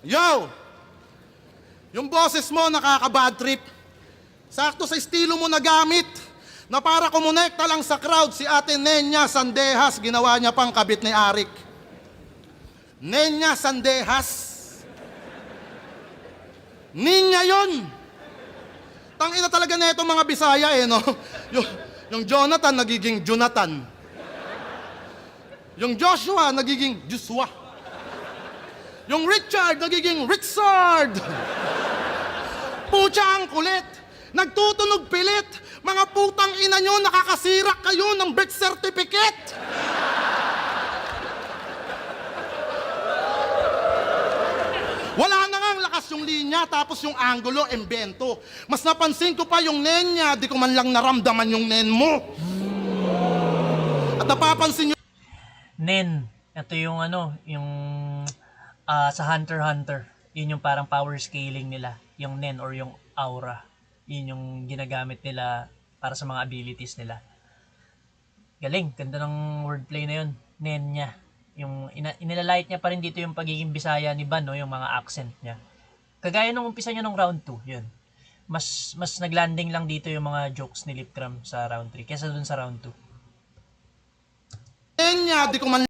Yo! Yung boses mo nakaka-bad trip. Sakto sa estilo mo na gamit na para kumonekta lang sa crowd si Ate Nenya Sandehas, ginawa niya pang kabit ni Arik. Nenya Sandehas. Ninya yon. Tangina talaga na itong mga Bisaya no? Yung Jonathan nagiging Jonathan. Yung Joshua nagiging Joshua. Yung Richard nagiging Richard. Pucha ang kulit. Nagtutunog pilit. Mga putang ina nyo, nakakasira kayo ng birth certificate. Wala na nga ang lakas yung linya, tapos yung angulo, embento. Mas napansin ko pa yung nen niya, di ko man lang naramdaman yung nen mo. At napapansin nyo... Nen, ito yung yung sa Hunter x Hunter. Yun yung parang power scaling nila, yung nen or yung aura. Yun yung ginagamit nila para sa mga abilities nila. Galing, ganda ng wordplay na yun, nen niya. Yung inilalight niya pa rin dito yung pagiging Bisaya ni Ban, no? Yung mga accent niya. Kagaya nung umpisa niya nung round 2, yun. Mas naglanding lang dito yung mga jokes ni Lipcram sa round 3 kaysa dun sa round 2. Nen niya, di ko man